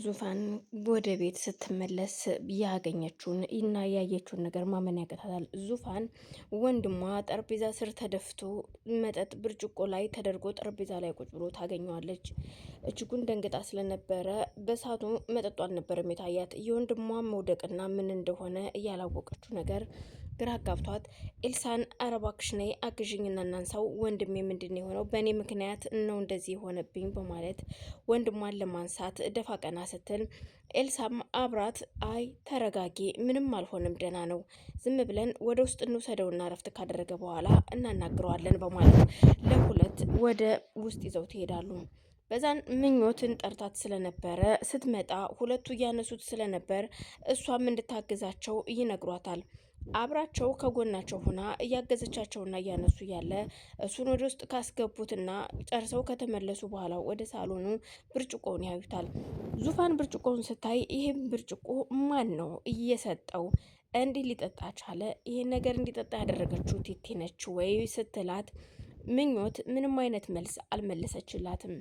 ዙፋን ወደ ቤት ስትመለስ ያገኘችውን እና ያየችውን ነገር ማመን ያቅታታል። ዙፋን ወንድሟ ጠረጴዛ ስር ተደፍቶ መጠጥ ብርጭቆ ላይ ተደርጎ ጠረጴዛ ላይ ቁጭ ብሎ ታገኘዋለች። እጅጉን ደንግጣ ስለነበረ በሳቱ መጠጡ አልነበረም የታያት። የወንድሟ መውደቅና ምን እንደሆነ እያላወቀችው ነገር ግራ ጋብቷት ኤልሳን ኧረ እባክሽ ነይ አግዥኝና እናንሳው፣ ወንድሜ ምንድን የሆነው በእኔ ምክንያት ነው እንደዚህ የሆነብኝ በማለት ወንድሟን ለማንሳት ደፋ ቀና ስትል ኤልሳም አብራት አይ ተረጋጊ፣ ምንም አልሆንም፣ ደህና ነው፣ ዝም ብለን ወደ ውስጥ እንውሰደውና ረፍት ካደረገ በኋላ እናናግረዋለን በማለት ለሁለት ወደ ውስጥ ይዘው ትሄዳሉ። በዛን ምኞትን ጠርታት ስለነበረ ስትመጣ ሁለቱ እያነሱት ስለነበር እሷም እንድታግዛቸው ይነግሯታል። አብራቸው ከጎናቸው ሆና እያገዘቻቸውና እያነሱ ያለ እሱን ወደ ውስጥ ካስገቡትና ጨርሰው ከተመለሱ በኋላ ወደ ሳሎኑ ብርጭቆውን ያዩታል። ዙፋን ብርጭቆውን ስታይ ይህም ብርጭቆ ማን ነው እየሰጠው እንዲህ ሊጠጣ ቻለ? ይሄን ነገር እንዲጠጣ ያደረገችው ቲቲ ነች ወይ ስትላት ምኞት ምንም አይነት መልስ አልመለሰችላትም።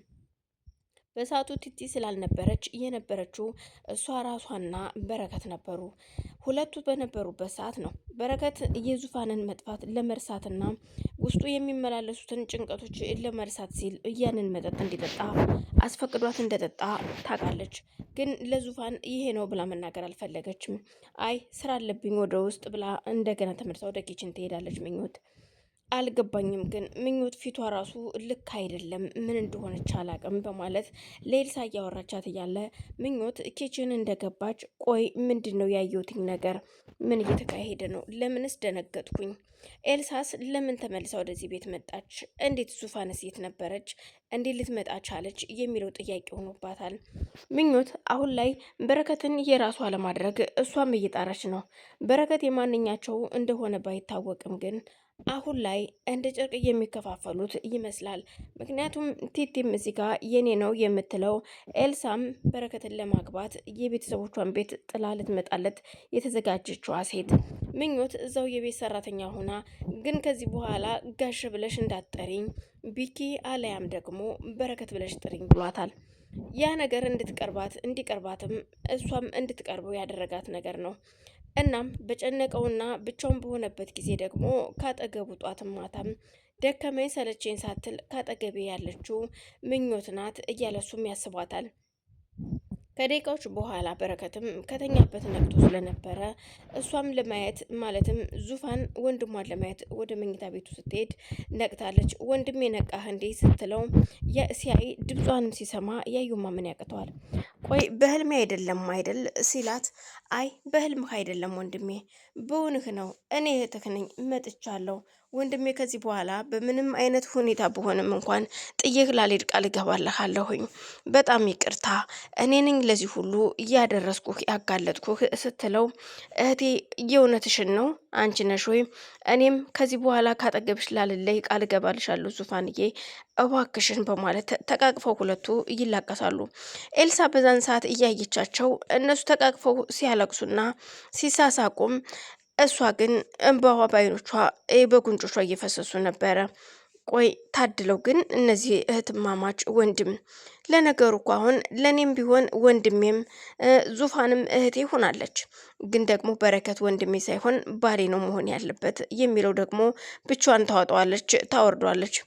በሰዓቱ ቲቲ ስላልነበረች የነበረችው እሷ ራሷና በረከት ነበሩ። ሁለቱ በነበሩበት ሰዓት ነው በረከት የዙፋንን መጥፋት ለመርሳትና ውስጡ የሚመላለሱትን ጭንቀቶች ለመርሳት ሲል ያንን መጠጥ እንዲጠጣ አስፈቅዷት እንደጠጣ ታውቃለች። ግን ለዙፋን ይሄ ነው ብላ መናገር አልፈለገችም። አይ ስራ አለብኝ ወደ ውስጥ ብላ እንደገና ተመልሳ ወደ ኪችን ትሄዳለች። ምኞት አልገባኝም፣ ግን ምኞት ፊቷ ራሱ ልክ አይደለም፣ ምን እንደሆነች አላቅም በማለት ለኤልሳ እያወራቻት እያለ ምኞት ኪችን እንደገባች ቆይ ምንድን ነው ያየሁትኝ ነገር? ምን እየተካሄደ ነው? ለምንስ ደነገጥኩኝ? ኤልሳስ ለምን ተመልሳ ወደዚህ ቤት መጣች? እንዴት ዙፋንስ የት ነበረች? እንዴት ልትመጣ ቻለች? የሚለው ጥያቄ ሆኖባታል። ምኞት አሁን ላይ በረከትን የራሷ ለማድረግ እሷም እየጣረች ነው። በረከት የማንኛቸው እንደሆነ ባይታወቅም ግን አሁን ላይ እንደ ጨርቅ የሚከፋፈሉት ይመስላል። ምክንያቱም ቲቲም እዚህ ጋር የኔ ነው የምትለው ኤልሳም በረከትን ለማግባት የቤተሰቦቿን ቤት ጥላ ልትመጣለት የተዘጋጀችዋ ሴት ምኞት እዛው የቤት ሰራተኛ ሆና ግን ከዚህ በኋላ ጋሽ ብለሽ እንዳትጠሪኝ ቢኪ አለያም ደግሞ በረከት ብለሽ ጥሪኝ ብሏታል። ያ ነገር እንዲቀርባትም እሷም እንድትቀርበው ያደረጋት ነገር ነው። እናም በጨነቀውና ብቻውን በሆነበት ጊዜ ደግሞ ካጠገቡ ጧትም ማታም ደከመኝ ሰለቸኝ ሳትል ካጠገቤ ያለችው ምኞት ናት እያለሱም ያስቧታል። ከደቂቃዎች በኋላ በረከትም ከተኛበት ነቅቶ ስለነበረ እሷም ለማየት ማለትም ዙፋን ወንድሟን ለማየት ወደ መኝታ ቤቱ ስትሄድ ነቅታለች። ወንድሜ ነቃህ እንዴ ስትለው ሲያይ ድምጿንም ሲሰማ ያዩማ ምን ያቅተዋል? ቆይ በህልሜ አይደለም አይደል ሲላት አይ በህልምህ አይደለም ወንድሜ በውንህ ነው፣ እኔ እህትህ ነኝ፣ መጥቻለሁ ወንድሜ። ከዚህ በኋላ በምንም አይነት ሁኔታ በሆንም እንኳን ጥዬህ ላልሄድ ቃል እገባልሃለሁኝ። በጣም ይቅርታ እኔ ነኝ ለዚህ ሁሉ እያደረስኩህ ያጋለጥኩህ ስትለው እህቴ የእውነትሽን ነው አንቺ ነሽ ወይ? እኔም ከዚህ በኋላ ካጠገብሽ ላልለይ ቃል እገባልሻለሁ ዙፋንዬ እባክሽን በማለት ተቃቅፈው ሁለቱ ይላቀሳሉ። ኤልሳ በዛን ሰዓት እያየቻቸው እነሱ ተቃቅፈው ሲያለቅሱና ሲሳሳቁም እሷ ግን እንባዋ ባይኖቿ በጉንጮቿ እየፈሰሱ ነበረ። ቆይ ታድለው ግን እነዚህ እህትማማች ወንድም። ለነገሩ እኮ አሁን ለእኔም ቢሆን ወንድሜም ዙፋንም እህቴ ሆናለች። ግን ደግሞ በረከት ወንድሜ ሳይሆን ባሌ ነው መሆን ያለበት የሚለው ደግሞ ብቻዋን ታወጣዋለች፣ ታወርዷለች።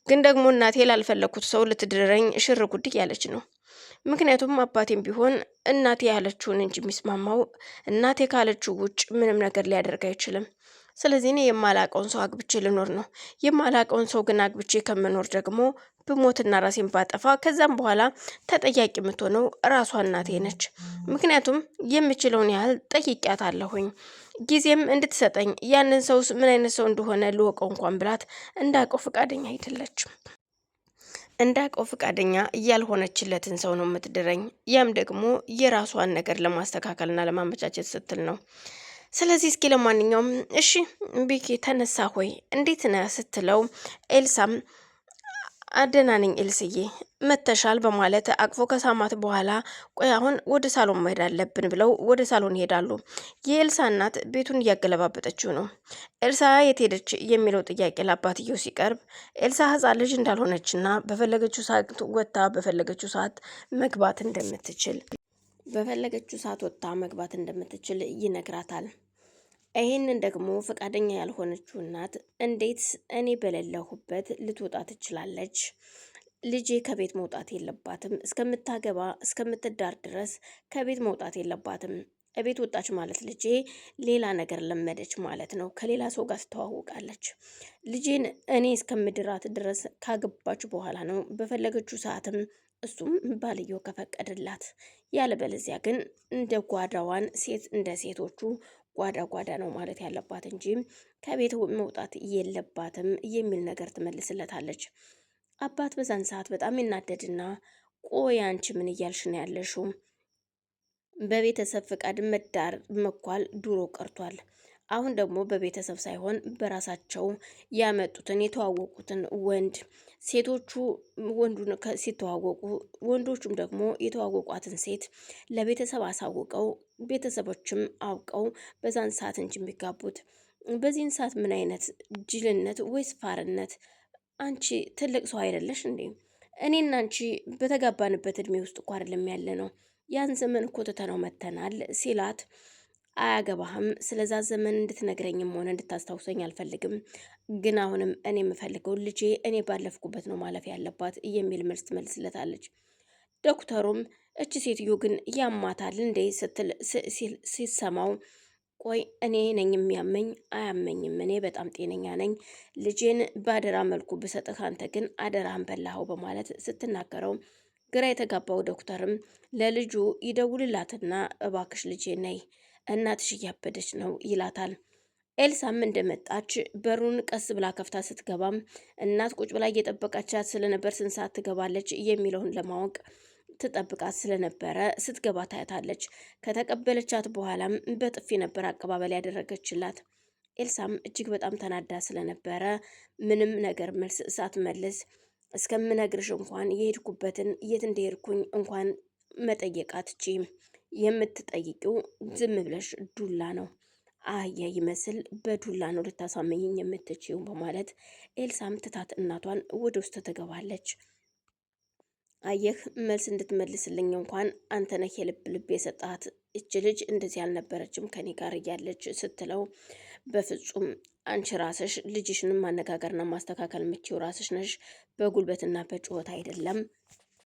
ግን ደግሞ እናቴ ላልፈለኩት ሰው ልትድረኝ ሽር ጉድ ያለች ነው። ምክንያቱም አባቴም ቢሆን እናቴ ያለችውን እንጂ የሚስማማው እናቴ ካለችው ውጭ ምንም ነገር ሊያደርግ አይችልም። ስለዚህ እኔ የማላቀውን ሰው አግብቼ ልኖር ነው። የማላቀውን ሰው ግን አግብቼ ከምኖር ደግሞ ብሞትና ራሴን ባጠፋ ከዛም በኋላ ተጠያቂ የምትሆነው ራሷ እናቴ ነች። ምክንያቱም የምችለውን ያህል ጠይቂያታለሁኝ። ጊዜም እንድትሰጠኝ ያንን ሰውስ ምን አይነት ሰው እንደሆነ ልወቀው እንኳን ብላት እንዳውቀው ፈቃደኛ አይደለችም። እንዳውቀው ፈቃደኛ ያልሆነችለትን ሰው ነው የምትድረኝ። ያም ደግሞ የራሷን ነገር ለማስተካከልና ለማመቻቸት ስትል ነው። ስለዚህ እስኪ ለማንኛውም እሺ ቢኪ ተነሳ ሆይ እንዴት ነህ ስትለው ኤልሳም ደህና ነኝ ኤልስዬ መተሻል በማለት አቅፎ ከሳማት በኋላ ቆይ አሁን ወደ ሳሎን መሄድ አለብን ብለው ወደ ሳሎን ይሄዳሉ። የኤልሳ እናት ቤቱን እያገለባበጠችው ነው። ኤልሳ የት ሄደች የሚለው ጥያቄ ለአባትየው ሲቀርብ ኤልሳ ሕፃን ልጅ እንዳልሆነችና በፈለገችው ሰዓት ወጥታ በፈለገችው ሰዓት መግባት እንደምትችል በፈለገችው ሰዓት ወጥታ መግባት እንደምትችል ይነግራታል። ይህንን ደግሞ ፈቃደኛ ያልሆነችው እናት እንዴት እኔ በሌለሁበት ልትወጣ ትችላለች? ልጄ ከቤት መውጣት የለባትም፣ እስከምታገባ እስከምትዳር ድረስ ከቤት መውጣት የለባትም። እቤት ወጣች ማለት ልጄ ሌላ ነገር ለመደች ማለት ነው። ከሌላ ሰው ጋር ትተዋወቃለች። ልጄን እኔ እስከምድራት ድረስ ካገባች በኋላ ነው በፈለገችው ሰዓትም እሱም ባልየው ከፈቀደላት፣ ያለበለዚያ ግን እንደ ጓዳዋን ሴት እንደ ሴቶቹ ጓዳ ጓዳ ነው ማለት ያለባት እንጂ ከቤት መውጣት የለባትም የሚል ነገር ትመልስለታለች። አባት በዛን ሰዓት በጣም ይናደድና ቆይ አንቺ ምን እያልሽ ነው ያለሽው? በቤተሰብ ፈቃድ መዳር መኳል ድሮ ቀርቷል። አሁን ደግሞ በቤተሰብ ሳይሆን በራሳቸው ያመጡትን የተዋወቁትን ወንድ፣ ሴቶቹ ወንዱን ሲተዋወቁ ወንዶቹም ደግሞ የተዋወቋትን ሴት ለቤተሰብ አሳውቀው ቤተሰቦችም አውቀው በዛን ሰዓት እንጂ የሚጋቡት። በዚህን ሰዓት ምን አይነት ጅልነት ወይስ ፋርነት? አንቺ ትልቅ ሰው አይደለሽ እንዴ? እኔና አንቺ በተጋባንበት እድሜ ውስጥ እኮ አይደለም ያለ ነው። ያን ዘመን እኮ ትተነው መተናል ሲላት፣ አያገባህም፣ ስለዛ ዘመን እንድትነግረኝም ሆነ እንድታስታውሰኝ አልፈልግም። ግን አሁንም እኔ የምፈልገው ልጄ እኔ ባለፍኩበት ነው ማለፍ ያለባት የሚል መልስ ትመልስለታለች። ዶክተሩም እች ሴትዮ ግን ያማታል እንዴ ስትል ሲሰማው፣ ቆይ እኔ ነኝ የሚያመኝ? አያመኝም፣ እኔ በጣም ጤነኛ ነኝ። ልጄን በአደራ መልኩ ብሰጥህ አንተ ግን አደራህን በላኸው በማለት ስትናገረው፣ ግራ የተጋባው ዶክተርም ለልጁ ይደውልላትና እባክሽ ልጄ ነይ እናትሽ እያበደች ነው ይላታል። ኤልሳም እንደመጣች በሩን ቀስ ብላ ከፍታ ስትገባም እናት ቁጭ ብላ እየጠበቀቻት ስለነበር ስንት ሰዓት ትገባለች የሚለውን ለማወቅ ትጠብቃት ስለነበረ ስትገባ ታያታለች። ከተቀበለቻት በኋላም በጥፊ ነበር አቀባበል ያደረገችላት። ኤልሳም እጅግ በጣም ተናዳ ስለነበረ ምንም ነገር መልስ ሳትመልስ እስከምነግርሽ እንኳን የሄድኩበትን የት እንደሄድኩኝ እንኳን መጠየቅ አትችይም፣ የምትጠይቂው ዝም ብለሽ ዱላ ነው፣ አህያ ይመስል በዱላ ነው ልታሳመኝኝ የምትችይው በማለት ኤልሳም ትታት እናቷን ወደ ውስጥ ትገባለች። አየህ መልስ እንድትመልስልኝ እንኳን አንተ ነህ የልብ ልብ የሰጣት፣ እች ልጅ እንደዚህ አልነበረችም ከኔ ጋር እያለች ስትለው፣ በፍጹም አንቺ ራስሽ ልጅሽንም ማነጋገርና ማስተካከል የምትችይው ራስሽ ነሽ፣ በጉልበትና በጩኸት አይደለም